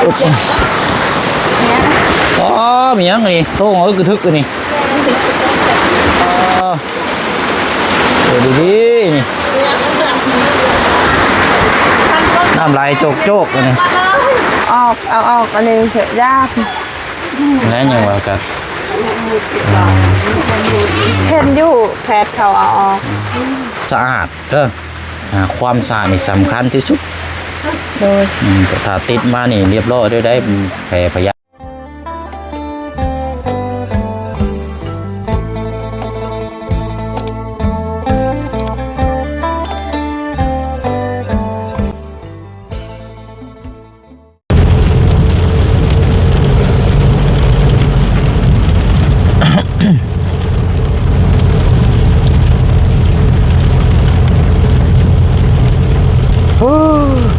อ๋อมีหยังนี่โต้งกระทึกนี่เดี๋ยวดีนี่น้ำลายโจกนี่เอาออกอันนี้เถอะยากนั่นยังว่ากันเห็นอยู่แพทย์เขาเอาออกสะอาดความสะอาดนี่สำคัญที่สุดโดยถ้าติดมานี่เรียบร้อยได้แผลพยา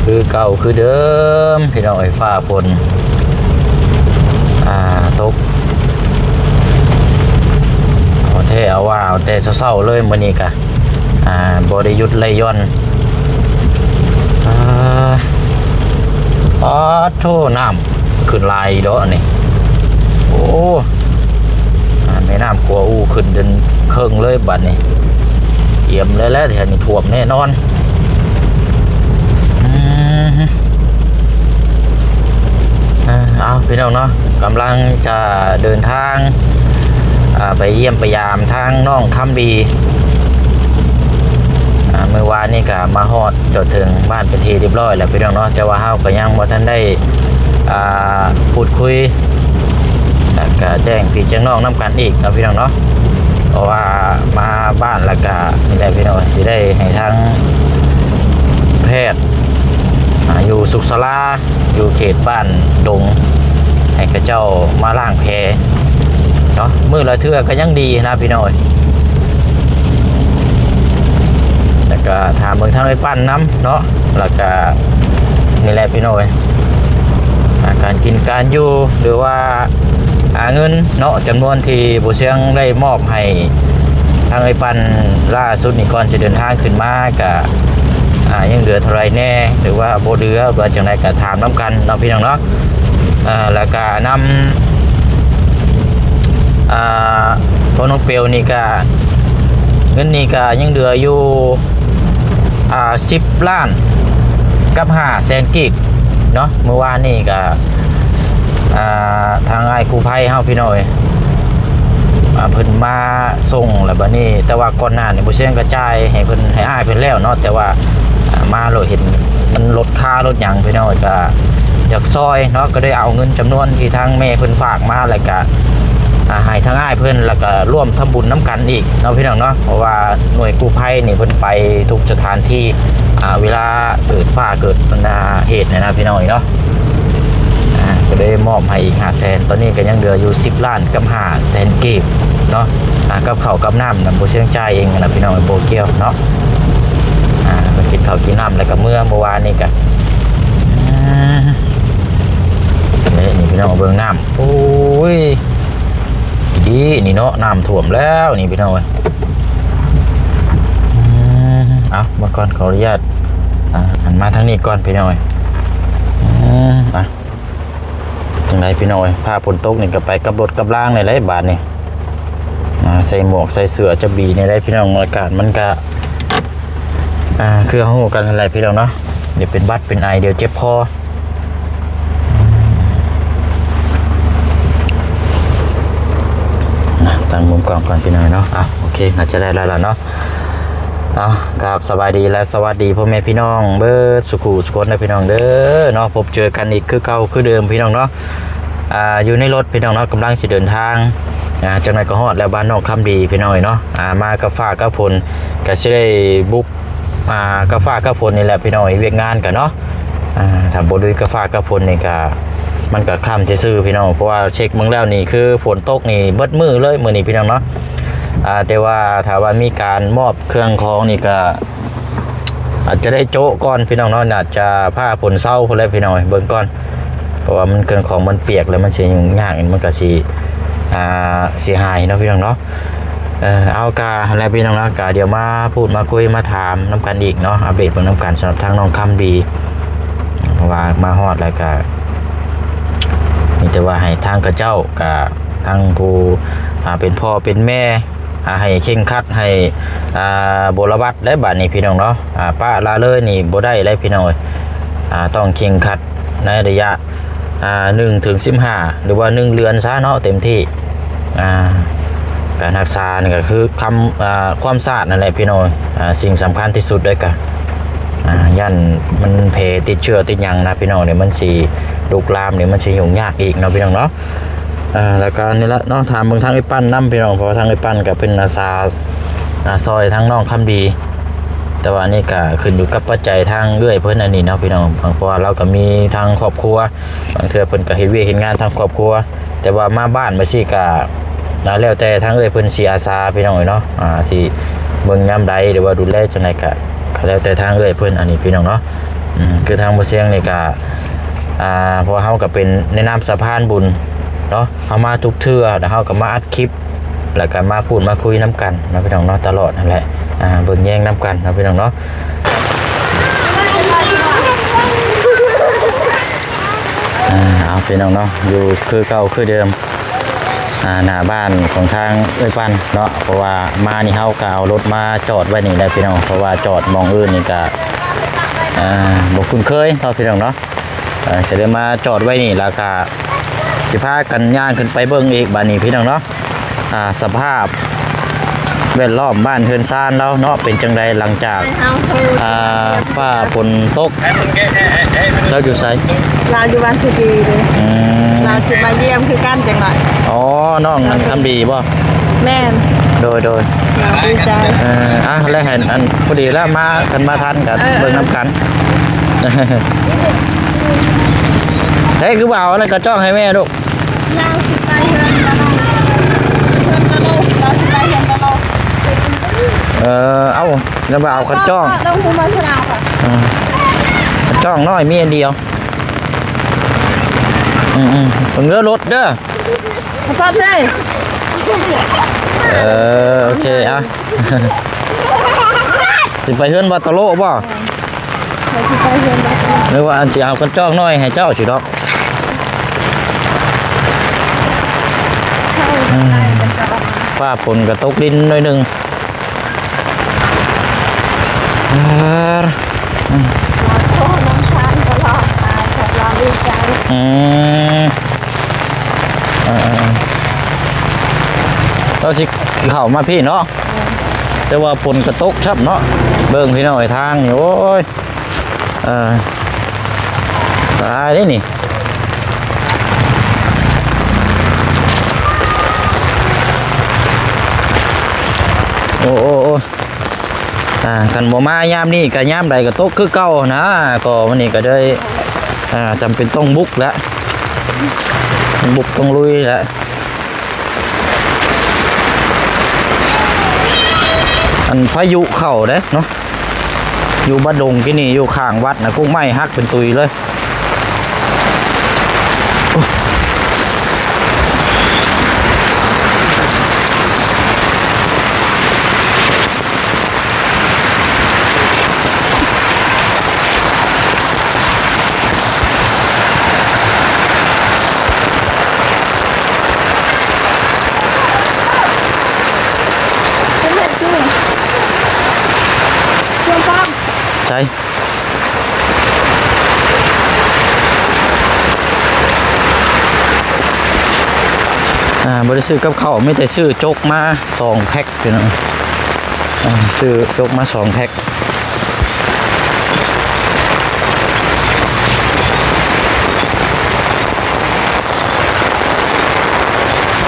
คือเก่าคือเดิมพี่น้องไอ้ฟ้าฝนตกเอาเท่เอาว่าเอาแต่เศร้าเลยมื้อนี้กะบ่ได้หยุดเลยย่อนโธ่น้ำขึ้นลายดอกนี่โอ้แม่น้ำกัวอู้ขึ้นจนเคิงเลยบัดนี้เอี่ยมเลยแล้วแถวนี้ท่วมแน่นอนเอาพี่น้องเนาะกำลังจะเดินทางไปเยี่ยมไปยามทางน้องคำบีเมื่อวานนี้ก็มาฮอดจดถึงบ้านเป็นทีเรียบร้อยแล้วพี่น้องเนาะแต่ว่าเฮาก็ยังบ่ทันได้พูดคุยแล้วก็แจ้งพี่แจ้งน้องน้ำกันอีกนะพี่น้องเนาะเพราะว่ามาบ้านแล้วก็นี่แหละพี่น้องสิได้ให้ทางแพทย์อยู่สุขศาลาอยู่เขตบ้านดงให้กระเจ้ามาล่างแพเนาะมือละเทื่อก็ยังดีนะพี่น้อยแล้วก็ถามเบิ่งทางไอ้ปั้นน้ำเนาะแล้วก็นี่แหละพี่น้อยการกินการอยู่หรือว่าเงินเนาะจำนวนที่บุเชียงได้มอบให้ทางไอ้ปั้นล่าสุดนี่ก่อนจะเดินทางขึ้นมาก็ยังเหลือเท่าไรแน่หรือว่าโบเดือว่าจังไรก็ถามน้ำกันเนาะพี่น้องเนาะแล้วก็นำพน้องเปียวนี่ก็เงินนี่ก็ยังเหลืออยู่10 ล้านกับ500,000 กิกเนาะเมื่อวานนี่ก็ทางไอ้กู้ภัยเฮาพี่น้อยเพิ่นมาส่งแล้วบัดนี้แต่ว่าก่อนหน้านี่บ่เช่นกระจายให้เพิ่นให้อ้ายเพิ่นแล้วเนาะแต่ว่ามาเราเห็นมันลดค่ารถหยังพี่น้อยก็อยากซอยเนาะก็ได้เอาเงินจำนวนที่ทางแม่เพิ่นฝากมาแล้วก็ให้ทางอ้ายเพิ่นแล้วก็ร่วมทำบุญน้ำกันอีกเนาะพี่น้องเนาะเพราะว่าหน่วยกู้ภัยนี่เพิ่นไปทุกสถานที่เวลาเกิดฟ้าเกิดเหตุนะพี่น้อยเนาะก็ได้มอบให้อีก500,000ตอนนี้ก็ยังเหลืออยู่10 ล้านกับ500,000 กิกเนาะกับข้าวกับน้ำนะบ่เชียงใจเองนะพี่น้องโบเกียวเนาะมากินข้าวกินน้ำแล้วก็เมื่อวานนี้กันนี่พี่น้องเบิ่งน้ำโอ้ยดีนี่เนาะน้ำท่วมแล้วนี่พี่น้องเอามาก่อนขออนุญาตหันมาทางนี้ก่อนพี่น้องจังไรพี่น้อยผ้าฝนตกนี่ก็ไปกับรถกับล่างในไรบาทนี่ใส่หมวกใส่เสื้อจะบีในไรพี่น้องอากาศมันก็คือหูกันอะไรพี่น้องเนาะเดี๋ยวเป็นบัดเป็นไอเดี๋ยวเจ็บคอตั้งมุมกล้องก่อนพี่น้อยเนาะโอเคน่าจะได้แล้วล่ะเนาะครับสบายดีและสวัสดีพ่อแม่พี่น้องเบิร์ดสุขุสุขนะพี่น้องเด้อเนาะพบเจอกันอีกคือเก่าคือเดิมพี่น้องเนาะอยู่ในรถพี่น้องเนาะกำลังจะเดินทางจังไรก็ฮอดแล้วบ้านนอกคำดีพี่น้อยเนาะมากับฟ้ากับฝนก็จะได้บุกกับฟ้ากับฝนนี่แหละพี่น้อยเวียกงานกันเนาะถ้าบ่ด้วยกับฟ้ากับฝนนี่ก็มันก็ค่ำจะซื้อพี่น้องเพราะว่าเช็คเมืองแล้วนี่คือฝนตกนี่เบิดมือเลยมื้อนี้พี่น้องเนาะแต่ว่าถ้าว่ามีการมอบเครื่องของนี่ก็อาจจะได้โจ๊กก่อนพี่น้องเนาะอาจจะผ้าผลเศร้าพอแล้วพี่น้องเบิ่งก่อนเพราะว่ามันเครื่องของมันเปียกแล้วมันเสียยากมันก็สีเสียหายเนาะพี่น้องเนาะเอากาอะไรพี่น้องนะกาเดี๋ยวมาพูดมาคุยมาถามน้ำกันอีกเนาะอัปเดตเบิ่งน้ำกันสำหรับทางน้องคำดีเพราะว่ามาฮอดแล้วก็ มีแต่ว่าให้ทางกระเจ้ากับทางผู้เป็นพ่อเป็นแม่ให้เข่งคัดให้บรบัดและบัดนี้พี่น้องเนาะป้าลาเลยนี่บ่ได้เลยพี่น้องต้องเข่งคัดในระยะ1 ถึง 15หรือว่า1 เดือนซะเนาะเต็มที่การรักษานี่ก็คือความสะอาดนั่นแหละพี่น้องสิ่งสำคัญที่สุดด้วยกันยันมันเพติดเชื้อติดยังนะพี่น้องเนี่ยมันสีลุกลามเนี่ยมันสียุ่งยากอีกเนาะพี่น้องเนาะแล้วก็นี่ละน้องถามเบิ่งทางไอ้ปั้นน้ำพี่น้องเพราะทางไอ้ปั้นก็เป็นอาสาซอยทั้งน้องคำดีแต่ว่านี่ก็ขึ้นอยู่กับปัจจัยทางเอื้อยเพิ่นอันนี้เนาะพี่น้องเพราะว่าเราก็มีทางครอบครัวบางเทื่อเพิ่นก็เฮ็ดเวียกเฮ็ดงานทางครอบครัวแต่ว่ามาบ้านมาสิก็แล้วแต่ทางเอื้อยเพิ่นสิอาสาพี่น้องเนาะสิเบิ่งยามใดหรือว่าดูแลจังไดก็แล้วแต่ทางเอื้อยเพิ่นอันนี้พี่น้องเนาะคือทางบ่เสียงนี่ก็เพราะเฮาก็เป็นในนามสะพานบุญเนาะเฮามาทุกเทื่อแล้วเฮาก็มาอัดคลิปแล้วก็มาพูดมาคุยน้ำกันนะพี่น้องเนาะตลอดนั่นแหละเบิ่งแย่งน้ำกันนะพี่น้องเนาะเอาพี่น้องเนาะอยู่คือเก่าคือเดิมหน้าบ้านของทางเอ้ยปันเนาะเพราะว่ามานี่เฮาก็เอารถมาจอดไว้นี่ได้พี่น้องเพราะว่าจอดมองอื่นนี่ก็บ่คุ้นเคยเท่าพี่น้องเนาะจะได้มาจอดไว้นี่แล้วก็สิพากันย่างขึ้นไปเบิ่งอีกบ้านนี้พี่น้องเนาะสภาพแวดล้อมบ้านเฮือนซ่านแล้วเนาะเป็นจังไดหลังจากฟ้าฝนตกเราอยู่ไสเราอยู่บ้านสุกีเลยเราจะมาเยี่ยมคือกันจังหน่อยอ๋อน้องทำดีบ่แม่โดยดีใจแล้วเห็นอันพอดีแล้วมากันมาทันกันเบิ่งน้ำกันเฮ้ยคือเปล่าอะไรกระจ้องให้แม่ลูกเราสิไปเฮือนกะโลเราสิไปเฮือนกะโลเอาแล้วเอากระจ้องต้องพูดมาสนาวค่ะกระจ้องน้อยมีอันเดียวผมเลือกรถเด้อขอโทษเลยโอเคสิไปเฮือนวัตโลบ่หรือว่าอันสิเอากระจ้องน้อยให้เจ้าสิดอกฟ้าฝนกระตกดินหน่อยนึงเราสิเข้ามาพี่เนาะแต่ว่าฝนกระตกชับเนาะเบิ่งพี่น้อยทางนี่โอ้ยตายได้นี่โอ้กันบ่มายามนี่ก็ยามใดก็ตกคือเก่านะก็วันนี้ก็ได้จำเป็นต้องบุกแล้วต้องลุยแล้วอันพายุเข้าเด้เนาะอยู่บ้านดงที่นี่อยู่ข้างวัดนะกุ้งไม้ฮักเป็นตุยเลยใช่บริซื้อกับข้าวไม่แต่ซื้อโจ๊กมา2 แพ็คพี่น้องซื้อโจ๊กมา2 แพ็ค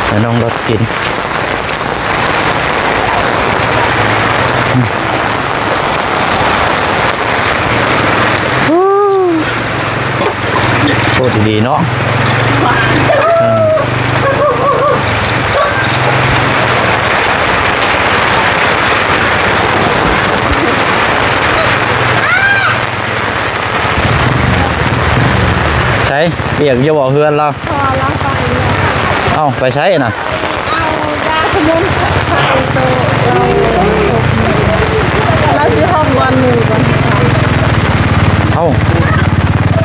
แล้วน้องรถกินโคตรดีเนาะใช่เปียกจะบอกเพื่อนเราไปใช้น่ะเอายาสมุนไพรตัวเราซื้อห้องวันหนึ่งก่อนเอา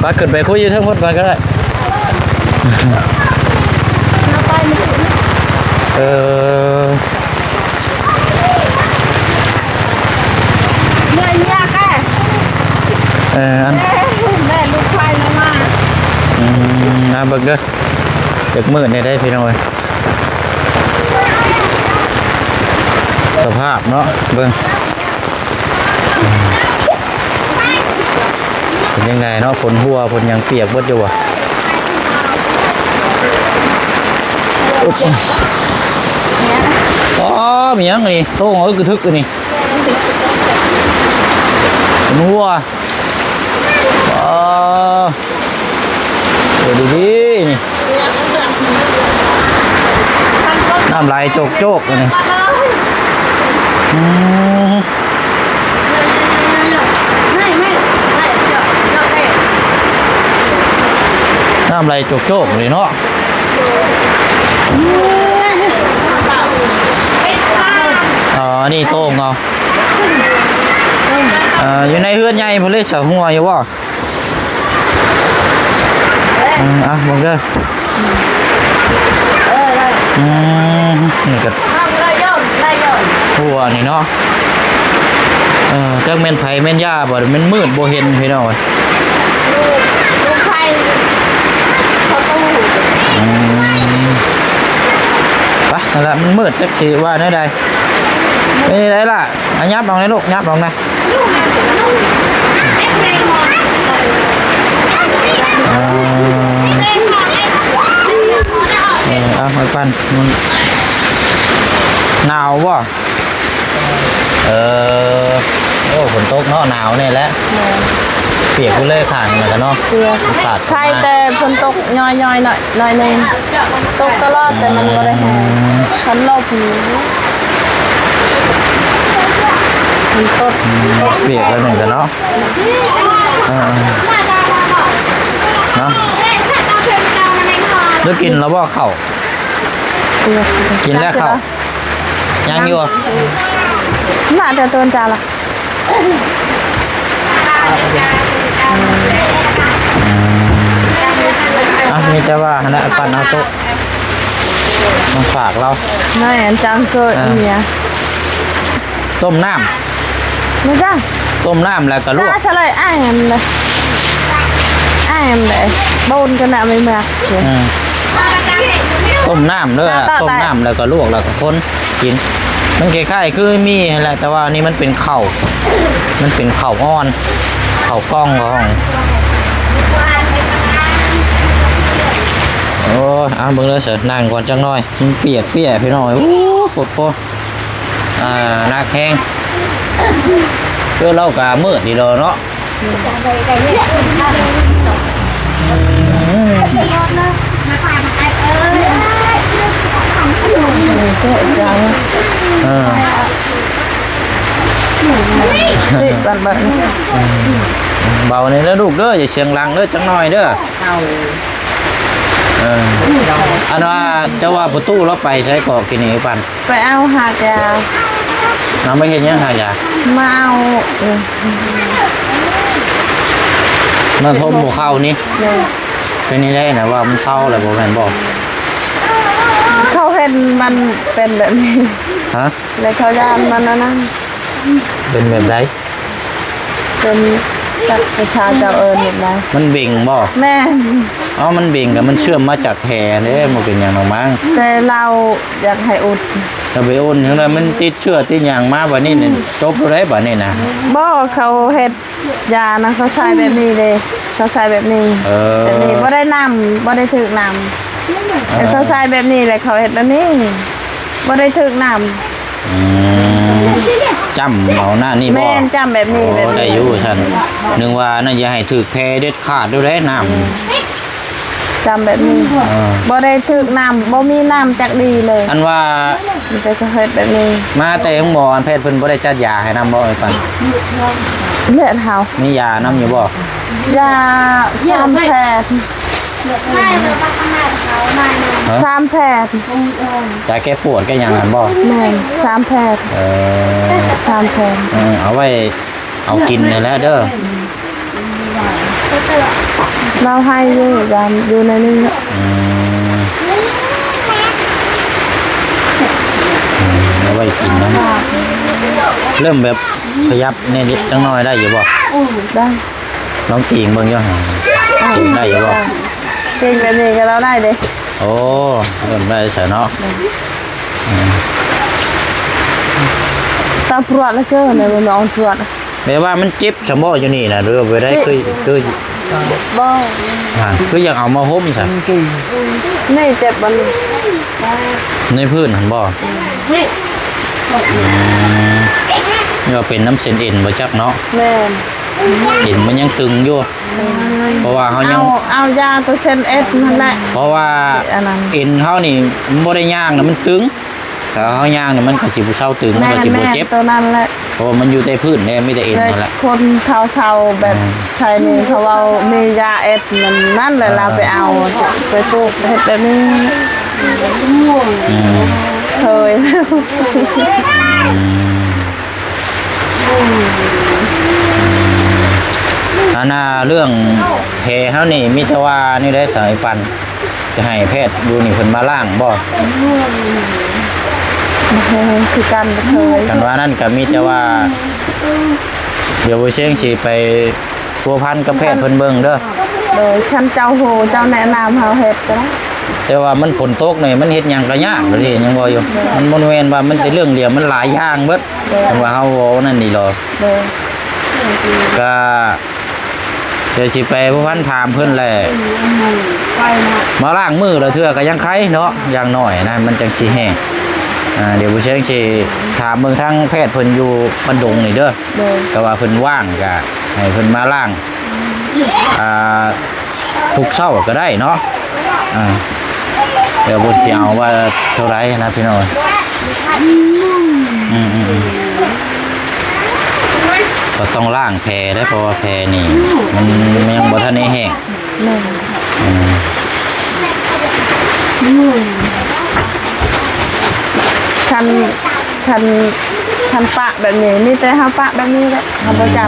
ไปขึ้นไปคุยอยู่ทั้งหมดไปก็ได้ เราไปไม่ถึง เออ เมื่อยยากแก่ อัน แม่ลูกไฟลงมา น่าเบิกเด้อเด็กมืดเนี่ยได้พี่น้องเอ้ยสภาพเนาะเบิ่งเป็นยังไงเนาะฝนหัวฝนยังเปียกเบิดอยู่อ่ะอ๋อมีหยังนี่โต้งเอ้ยกระทึกอันนี่ฝนหัวอ๋อเดี๋ยวดีๆนี่น้ำลายโจกๆอันนี้น้ำลายโจกๆเลยเนาะนี่โต้งเอาอยู่ในเฮือนใหญ่เพิ่นเลยเสาหัวอยู่บ่มึงเด้อนี่ก็หัวนี่เนาะจักแม่นไผแม่นย่าบ่มันมืดบ่เห็นพี่น้องเอ้ย ลูกไฟเขาตู้ ไปนั่นแหละมันมืดจักสิว่าได้ใดไม่ได้ล่ะยับลงเลยลูกยับลงนะเอาไปปั่นหนาวบ่โอ้ฝนตกเนาะหนาวนี่แหละเปียกกูเลยข้างนี่กันเนาะ เรือใครแต่ฝนตกย่อยๆหน่อยนึงตกตลอดแต่มันก็ได้แห้งคันรอบนี้มันตก เปียกแล้วหนึ่งกันเนาะเนาะแล้วกินแล้วบ่เข่ากินแล้วเข่ายังอยู่ น่าจะโดนจาละ มีแต่ว่าคณะปั่นเอาโต๊ะมาฝากเรา น่าเห็นจังเกิดเนี่ย ต้มน้ ไม่จ้า ำต้มน้ำแล้วก็ลวก น่าจะเลยอ้ายมันเลยอ้ายมันเลยโดนกันนะไม่มาเดี๋ยว ต้มน้ำด้วยต้มน้ำแล้วก็ลวกแล้วก็คนกินมันคล้ายๆคือมีแหละแต่ว่านี่มันเป็นเข่ามันเป็นเข่าอ่อนเข่ากล้องของโอ้ยเบิ่งเลยเสินั่งก่อนจังหน่อยมันเปียกพี่น้อยโอ้ปวดปวดนักแห้งเพื่อเรากะมืดดีเลยเนาะเบาในแล้วลูกเด้ออย่าเสียงดังเด้อจังหน่อยเด้ออันว่าเจ้าว่าประตูเราไปใช้กอกกินนี่ปัน ไปเอาหากยา น้ำไม่เห็นยังหายา มาเอา มาทมหัวเข้านี่เป็นนี่ได้นะว่ามันเศร้าเลยบอกแม่นบอก เขาเห็นมันเป็นแบบนี้ ฮะ เลยเขายานมันนั่น เป็นแบบไร เป็นจากประชาเจ้าเอิญเห็นไหม มันเบ่งบ่ แม่ อ๋อมันเบ่งกับมันเชื่อมมาจากแห่เนี่ยมันเป็นอย่างหนอมั้ง แต่เราอยากให้อุด ถ้าไปอุ่นอย่างไรมันติดเชื้อติดอย่างมาแบบนี้เนี่ยจบเลยแบบนี้นะ บ่เขาเห็ดยานะเขาใช้แบบนี้เลยเขาใช้แบบนี้แบบนี้บ่ได้นำบ่ได้ถึกนำแต่เขาใช้แบบนี้เลยเขาเห็ดแบบนี้บ่ได้ถึกนำ จำเอาหน้านี่บ่ แม่นจำแบบนี้แบบ ได้อยู่ฉันนึกว่าน่าอย่าให้ถือแพ้เด็ดขาดด้วยได้น้ำ จำแบบนี้บ่ได้ถึกน้ำบ่มีน้ำจักดีเลย อันว่า มันจะเฮ็ดแบบนี้ มาแต่ของบ่อันแพทย์เพิ่นบ่ได้จัดยาให้นำบ่ไอ้ปัน เลือดเฮา มียานำอยู่บ่ ยาสามแพทย์สามแพทย์ ยาแก้ปวดแก้หยังกันบ่ แม่นสามแพทย์สามแพทย์ เอาไว้เอากินนี่แหละเด้อ เราให้อยู่ในนี้ เอาไว้กินนะเริ่มแบบขยับเนี่ยจังน้อยได้อยู่บ่ ได้ น้องตีงเบิ่งอยู่ห่าได้อยู่บ่ เก่งแบบนี้ก็เราได้เด้ โอ้เริ่มได้ใช่เนาะ ตาปวดแล้วเจอในบนนอนปวด แม้ว่ามันเจ็บสมบ่อยู่นี่นะหรือว่าไปได้คือ บ่ คืออยากเอามาห่มซะ นี่เจ็บบ่นี่ ในพื้นหั่นบ่นี่ว่าเป็นน้ำเส้นเอ็นบ่จักเนาะ แม่น เอ็นมันยังตึงอยู่เพราะว่าเฮายัง เอายาตัวเซนเอสนั่นแหละ เพราะว่าเอ็นเฮานี่มันบ่ได้ย่างนะมันตึงถ้าเฮาย่างนี่มันก็สิบ่เซาตึงมันก็สิบ่เจ็บ ตัวนั้นแหละ เพราะว่ามันอยู่ใต้พื้นเนี่ยมีแต่เอ็นนั่นแหละ คนเฒ่าๆแบบชายนี่เขาเอามียาเอสนั่นแหละเราไปเอาไปปลูกเฮ็ดแบบนี้ อืม เคย อันน่ะเรื่องแผลเฮานี่มีแต่ว่านี่ได้สายปันจะให้แพทย์ดูนี่เพิ่นมาล้างบ่ คือกันเคย กันว่านั่นก็มีแต่ว่า เดี๋ยวบ่เชียงสิไปพัวพันกับแพทย์เพิ่นเบิ่งเด้อ โดยคันเจ้าโหเจ้าแนะนำเฮาเฮ็ดก็ได้ แต่ว่ามันฝนตกนี่มันเฮ็ดหยังก็ยากเด้อนี่ยังบ่อยู่มันบ่แม่นว่ามันเป็นเรื่องเดียวมันหลายอย่างเบิดแต่ว่าเฮาเว้านั่นนี่หรอ โดย ก็เดี๋ยวสิไปพัวพันถามเพิ่นแหละมาล้างมือแล้วเทื่อก็ยังไข้เนาะอย่างน้อยนะมันจังสิแห้งเดี๋ยวบ่เชียงสิถามเบิ่งทางแพทย์เพิ่นอยู่บันดงนี่เด้อ โดย ก็ว่าเพิ่นว่างก็ให้เพิ่นมาล้างทุกเช้าก็ได้เนาะเดี๋ยวบ่สิเอาว่าเท่าไหร่นะพี่น้องก็ต้องล้างแผลได้เพราะว่าแผลนี่มันยังบ่ทันได้แห้ง แม่ คันปะแบบนี้นี่แต่เฮาปะแบบนี้แหละเฮาบ่จัก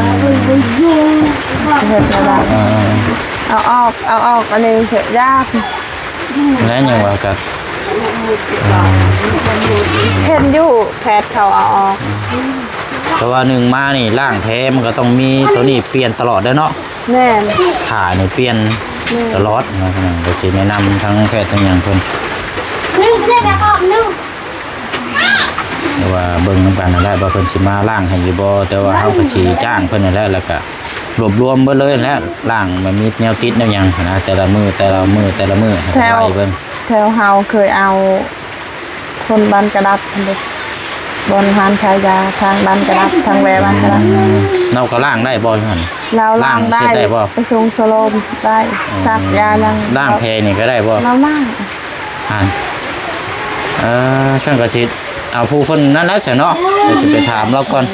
เฮ็ดบ่ได้เอาออกอันนี้เฮ็ดยาก แล้วยังว่าก็ เห็นอยู่แพทย์เขาเอาออก เพราะว่าหนึ่งมานี่ล้างแผลมันก็ต้องมีตัวนี้เปลี่ยนตลอดเด้อเนาะ แม่น ขานี่เปลี่ยนตลอดนะพี่น้องก็สิแนะนำทั้งแพทย์ทั้งหยังเพิ่น นึ่งเพื่อนแบบออกนึ่ง แต่ว่าเบิ่งนำกันนั่นแหละว่าเพิ่นสิมาล้างให้อยู่บ่แต่ว่าเฮาก็สิจ้างเพิ่นนั่นแหละแล้วก็รวบรวมเบิดเลยแล้วล้างมันมีแนวติดแนวหยังนะแต่ละมื้อให้ไล่เบิ่ง แถวเฮาเคยเอาคนบ้านกระดับพุ่นเด้บนหานขายยาทางบ้านกระดับทางแวบ้านกระดับ เราก็ล้างได้บ่ซั่น เราล้างได้ ล้างเสร็จได้บ่ ไปส่งสโลมได้ซักยายัง ล้างแผลนี่ก็ได้บ่ เราล้าง ช่างก็สิเอาผู้เพิ่นนั่นแหละซะเนาะเดี๋ยวสิไปถามเราก่อน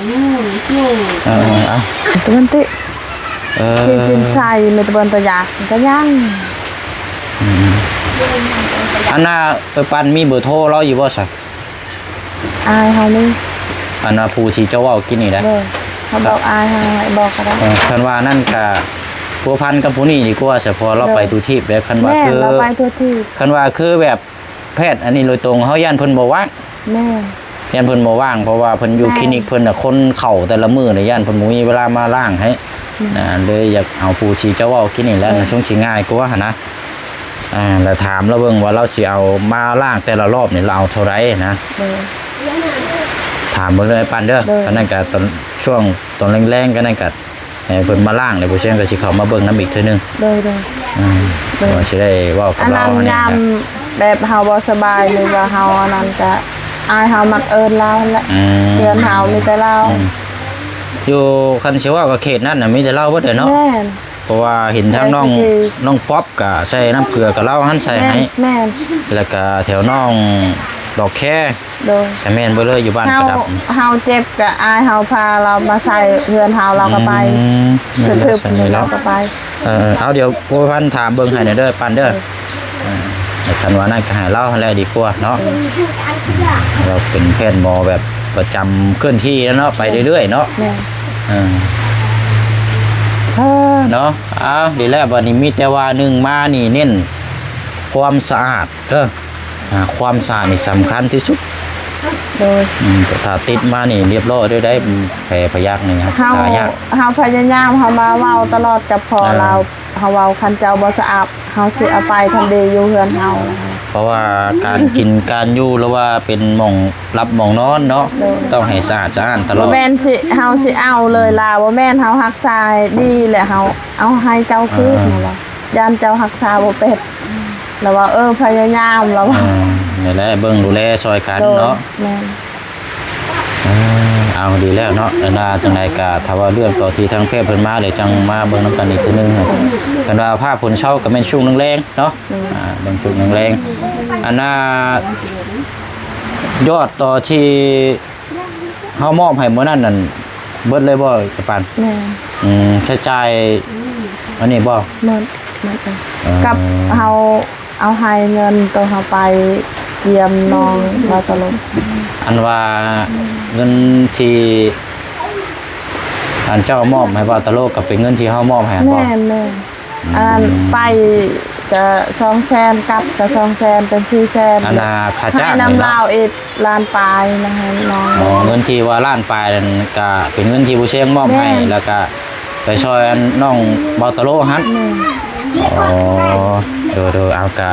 เอา ตัวมันติที่กินใส่ในตะบนตัวยาก็ยัง อันน่ะปันมีเบอร์โทรเราอยู่บ่ซะ อายเฮานี่ อันน่ะผู้ที่เจ้าเว้ากินนี่แหละ เด้อเขาบอกอายเฮาให้บอกก็ได้ คันว่านั่นก็ผัวพันกับผู้นี้ดีกว่าซะพอเราไปทุทีบแล้วคันว่า แม่ คือ เราไปทั่วที่ คันว่าคือแบบแพทย์อันนี้โดยตรงเฮาย่านเพิ่นบ่ว่าง แม่ ย่านเพิ่นบ่ว่างเพราะว่าเพิ่นอยู่คลินิกเพิ่นน่ะคนเข้าแต่ละมื้อน่ะย่านเพิ่นบ่มีเวลามาล้างให้เลยอยากเอาผู้ที่เจ้าเว้ากินนี่แหล้วช่วงสิง่ายกว่าหั่นนะแล้วถามเราเบิ่งว่าเราสิเอามาล้างแต่ละรอบนี่เราเอาเท่าไหร่นะ เด้อ ถามเบิ่งเลยไอ้ปันเด้อ เด้อ อันนั้นก็ตอนช่วงตอนแรงๆก็นั่นก็ให้เพิ่นมาล้างแล้วผู้เชี่ยวก็สิเข้ามาเบิ่งนํอีกเทื่อนึง เด้อเด้อ ว่าสิได้เว้ากับ อัน เรา นั้น เนี่ย ยามแบบเฮาบ่สบายหรือว่าเฮาอันนั้นก็อายเฮามักเอิ้นเราแหละ เดือนเฮามีแต่เรา อยู่คันสิว่าก็เขตนั้นน่ะมีแต่เราเบิดเด้อเนาะ แม่น เพราะว่าเห็นทางน้อง แม่นสิ น้องป๊อปก็ใส่น้ำเกลือกับเราหั่นใส่ แม่ ให้ นแม่น แล้วก็แถวน้องดอกแค่ โดย ก็แม่นเบ่เลยอยู่บ้าน เฮาก ระดับ เฮาเจ็บก็อายเฮาพาเรามาใส่เรือนเฮาเราก็ไป นั่นแห ทึ ละ บ ใส่ ๆ ให้ เรา เรา ก็ไป เอาเดี๋ยวผู้พันถามเบิ่งให้หน่อยเด้อปันเด้อแต่คันว่านั่นก็ให้เราหั่นแหละดีกว่าเนาะเราเป็นแพทย์หมอแบบประจำเคลื่อนที่แล้วเนาะไปเรื่อยๆเนาะ แม่น ถ เนาะอ้าวดีแล้วบัดนี้มีแต่ว่าหนึ่งมานี่เน้นความสะอาดความสะอาดนี่สำคัญที่สุดโดยถ้าติดมานี่เรียบร้อยด้วยได้แผลพยักนี่ครับสายากเฮาพยายามเฮามาเว้าตลอดกับพอเราเฮาเว้าคันเจ้าบ่สะอาดเฮาสิเอาไปทันดีอยู่เฮือนเฮาเพราะว่าการกินการอยู่หรือว่าเป็นหม่องรับหม่องนอนเนาะต้องให้สะอาดตลอดบ่แม่นสิเฮาสิเอาเลยล่ะบ่แม่นเฮารักษาดีแหละเฮาเอาให้เจ้าคืนว่าย่านเจ้ารักษาบ่เป็นแล้วว่าพยายามแล้วว่านี่แหละเบิ่งดูแลซอยกันเนาะแม่นเอาดีแล้วเนาะจังได๋ก็ถ้าว่าเรื่องต่อที่ทางแพทย์เพิ่นมาเลยจังมาเบิ่งนำกันอีกทีนึงกันว่าภาพผลเช้าก็แม่นช่วงแรงเนาะบางช่วงแรงอันน่ายอดต่อที่เฮามอบให้มื้อนั้นนั่นเบิดเลยบ่กะปานแม่ใช้จ่ายอันนี้บ่หมดกับเฮาเอาให้เงินตัวเฮาไปเยี่ยมน้องว่าตลกอันว่าเงินที่อันเจ้ามอบให้ว่าตลกก็เป็นเงินที่เฮามอบให้บ่แม่ๆอันไปก็200,000กับก็200,000เป็น400,000อันน่ะค่าจ้างให้น้ำลาวอีกล้านปลายนะคะน้องเงินที่ว่าล้านปลายนั่นก็เป็นเงินที่ผู้เชี่ยงมอบให้แล้วก็ไปช่วยอันน้องบ่ตลกฮั่นดูเอากะ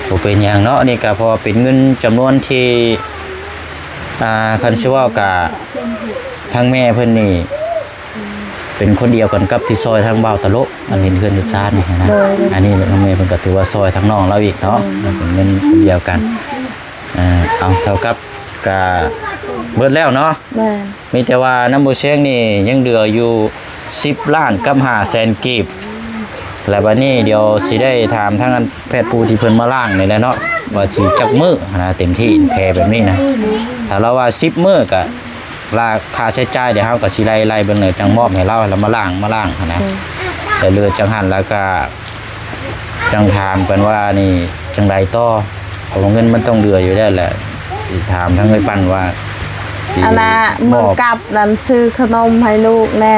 บ่เป็นหยังเนาะนี่ก็พอเป็นเงินจำนวนที่คันสิว่ากะทางแม่เพิ่นนี่เป็นคนเดียวกันกับที่ซอยทางบ่าวตลกอันนี้เพิ่นอยู่ซ่านนี่นะอันนี้ทางแม่เพิ่นก็ถือว่าซอยทางน้องเราอีกเนาะเป็นเงินคนเดียวกันเอาเท่ากับกะเบิดแล้วเนาะมีแต่ว่าน้ำบ่เชียงนี่ยังเหลืออยู่10ล้านกับ500,000กีบแล้วบัดนี้เดี๋ยวสิได้ถามทางแพทย์ผู้ที่เพิ่นมาล้างนี่แหละเนาะว่าสิจักมื้อนะเต็มที่แพแบบนี้นะถ้าเราว่า10มื้อก็ราคาใช้จ่ายเดี๋ยวเฮาก็สิไล่เบิ่งเลยจังมอบให้เราแล้วมาล้างนะแต่เรือจังหันแล้วก็จังถามเพิ่นว่านี่จังไดต่อเพราะเงินมันต้องเหลืออยู่ได้แหละสิถามทางไอ้ปั้นว่าอันน่ะมื้อกลับนั้นซื้อขนมให้ลูกแน่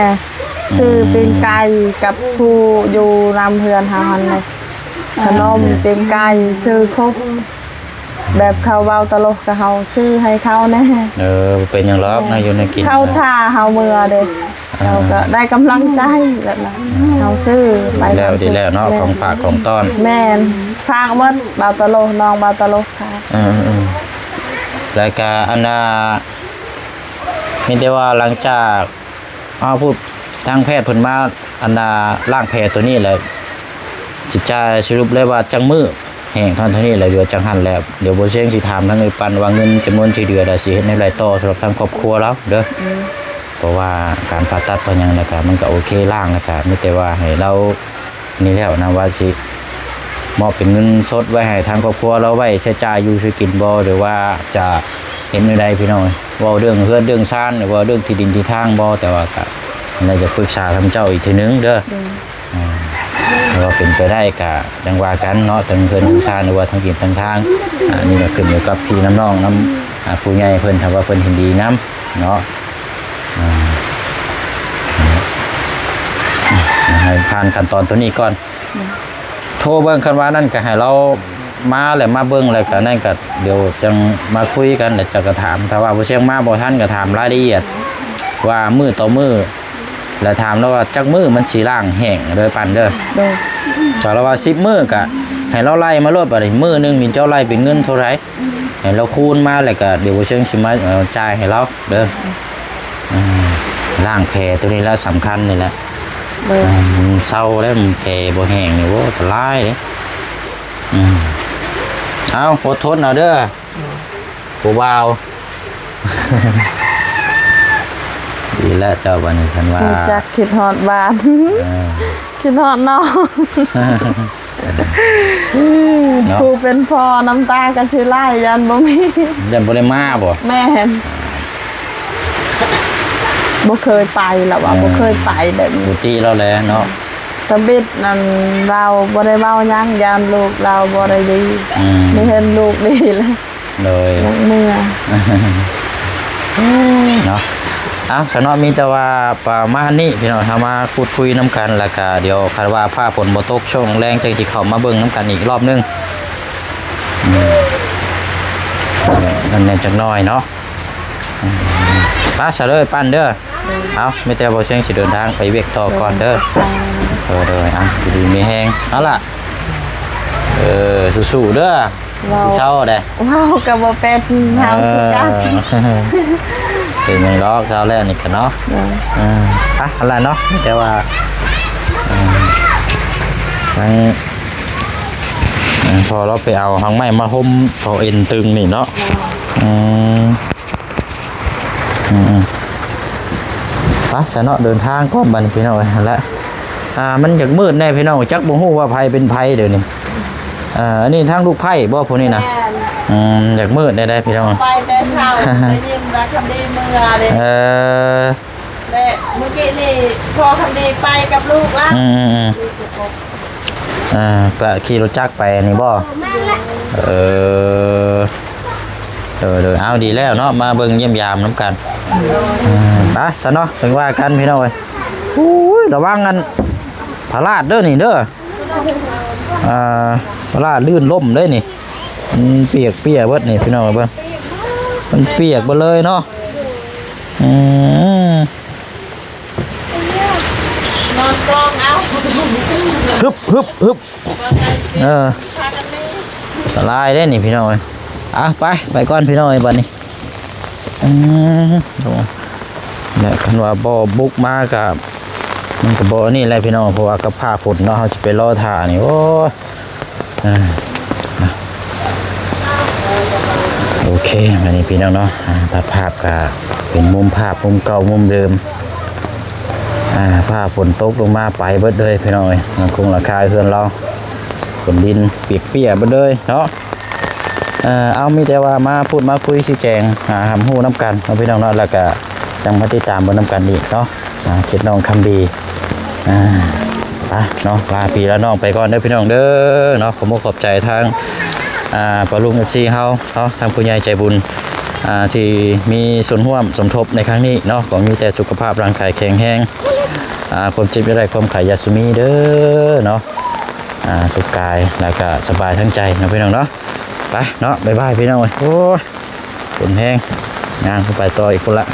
ซื้อปิ้งไก่กับผู้อยู่รำเฮือนเฮาหั่นเลยขนมปิ้งไก่ซื้อครบแบบเขาเว้าตลกกับเฮาซื้อให้เขาแน่เป็นหยังหรอกนะอยู่ในกินเข้าท่าเฮาเมื่อเด้เราก็ได้กำลังใจแบบนั้นเฮาซื้อไปแล้วดีแล้วเนาะของฝากของต้อนแม่นฝากหมดเว้าตลกน้องเว้าตลกค่ะรายการอันน่ะมีแต่ว่าหลังจากพูดทางแพทย์เพิ่นมาอันน่ะล้างแผลตัวนี้แหละสิจะสรุปเลยว่าจังมื้อแห้งเท่านี้แหละเดี๋ยวจังหันแล้วเดี๋ยวบ่เชียงสิถามทางไอ้ปันว่าเงินจำนวนที่เหลือได้สิเฮ็ดในไรต่อสำหรับทางครอบครัวแล้วเด้อเพราะว่าการผ่าตัดก็ยังนะครับมันก็โอเคล่างนะครับมีแต่ว่าให้เรานี่แล้วนะว่าสิมอบเป็นเงินสดไว้ให้ทางครอบครัวเราไว้ใช้จ่ายอยู่ซื้อกินบ่หรือว่าจะเห็นในใดพี่น้องเว้าเรื่องเฮือนเรื่องซ่านหรือว่าเรื่องที่ดินที่ทางบ่แต่ว่าก็น่าจะปรึกษาทางเจ้าอีกทีนึงเด้อว่าเป็นไปได้กะจังว่ากันเนาะทั้งเพิ่นทั้งซ่านหรือว่าทั้งกินทั้งทางนี่ก็ขึ้นอยู่กับพี่น้องน้ำผู้ใหญ่เพิ่นถ้าว่าเพิ่นเห็นดีน้ำเนาะให้ผ่านขั้นตอนตัวนี้ก่อนโทรเบิ่งคันว่านั่นก็ให้เรามาแล้วมาเบิ่งแล้วก็นั่นก็เดี๋ยวจังมาคุยกันแล้วจะก็ถามถ้าว่าบ่เชียงมาบ่ทันก็ถามรายละเอียดว่ามื้อต่อมื้อแล้วถามแล้วว่าจักมื้อมันสิล้างแห้งเด้อปันเด้อถ้าเราว่า10มื้อก็ให้เราไล่มาโลดบัดนี้มื้อนึงนี่เจ้าไล่เป็นเงินเท่าไหร่ให้เราคูณมาแล้วก็เดี๋ยวบ่เชียงสิมาจ่ายให้เราเด้อล้างแผลตัวนี้แล้วสำคัญนี่แหละเศร้าแล้วแผลบ่แห้งนี่โว้ตรายเด้เอาอดทนเอาเด้อผู้บ่าวดีแล้วเจ้าวันนี้ท่านว่าจักคิดฮอดบ้านคิดฮอดน้องผู้เป็นพ่อน้ำตากันสิไล่ยันบ่มียันบ่ได้มาบ่แม่นบ่เคยไปแล้วว่าบ่เคยไปแบบนี้ปกติแล้วแหละเนาะตะบิดนั่นเราบ่ได้เว้าหยังยามลูกเราบ่ได้ดีไม่เห็นลูกดีเลยเลยเมื่อเนาะ เอาสนอมีแต่ว่าประมาณนี้พี่น้องทามาพูดคุยน้ำกันแล้วก็เดี๋ยวคาดว่าผ้าฝนบ่ตกช่วงแรงจังสิเข้ามาเบิ่งน้ำกันอีกรอบนึงนั่นแน่จักหน่อยเนาะป้าซะเลยปั้นเด้อเอาไม่แต่บ่เสียงสิเดินทางไปเวียกต่อก่อนเด้อเด้ออ่ะดีมีแฮงเอาล่ะสู้ๆเด้อสิเช้าได้ ว้าวก็บ่เป็นเฮาคือกัน เป็นยังดอกเช้าแล้วนี่กันเนาะอะไรเนาะแต่ว่าพอเราไปเอาหางไม้มาห่มพอเอ็นตึงนี่เนาะไปซะเนาะเดินทางก่อนบัดนี้พี่น้องแล้วมันอยากมืดแน่พี่น้องจักบ่ฮู้ว่าไผเป็นไผเดี๋ยวนี้อันนี้ทางลูกไผ่บ่พวกนี้นะอยากมืดได้พี่น้องไปแต่เช้าได้ยินว่าคำดีเมื่อเด้และเมื่อกี้นี่พอคำดีไปกับลูกละไปขี่รถจักรไปนี่บ่เอาดีแล้วเนาะมาเบิ่งเยี่ยมยามน้ำกันไปซะเนาะถึงว่ากันพี่น้องเอ้ยระวังกันพลาดเด้อนี่เด้อพลาดลื่นล่มเลยนี่เปียกเบิดนี่พี่น้องเบิ่งมันเปียกไปเลยเนาะนอนกองเอา ฮึบสลายได้นี่พี่น้องไปก่อนพี่น้องบัดนี้เนี่ยคันว่าบ่บุกมากับมันก็บ่นี่แหละพี่น้องเพราะว่ากับผ้าฝนเนาะเฮาสิไปรอท่านี่โอ้โอเควันนี้พี่น้องเนาะตัดภาพก็เป็นมุมภาพมุมเก่ามุมเดิมผ้าฝนตกลงมาไปเบิดเลยพี่น้องมันคงราคาเพื่อนเราฝนดินเปียกเบิดเลยเนาะเอามีแต่ว่ามาพูดมาคุยชี้แจงหำหูน้ำกันเอาพี่น้องเนาะแล้วก็จังมาติดตามบนน้ำกันอีกเนาะเข็ดน้องคำดีไปเนาะลาพี่แล้วน้องไปก่อนเด้อพี่น้องเด้อเนาะผมขอบใจทางปลุงเอฟซีเฮาทางผู้ใหญ่ใจบุญที่มีส่วนร่วมสมทบในครั้งนี้เนาะผมมีแต่สุขภาพร่างกายแข็งแรงความเจ็บไม่ได้ความไขยาสุมีเด้อเนาะสุขกายแล้วก็สบายทั้งใจนะพี่น้องเนาะไปเนาะบ๊ายบายพี่น้องโอ้ยฝนแห้งงานไปต่ออีกคนละ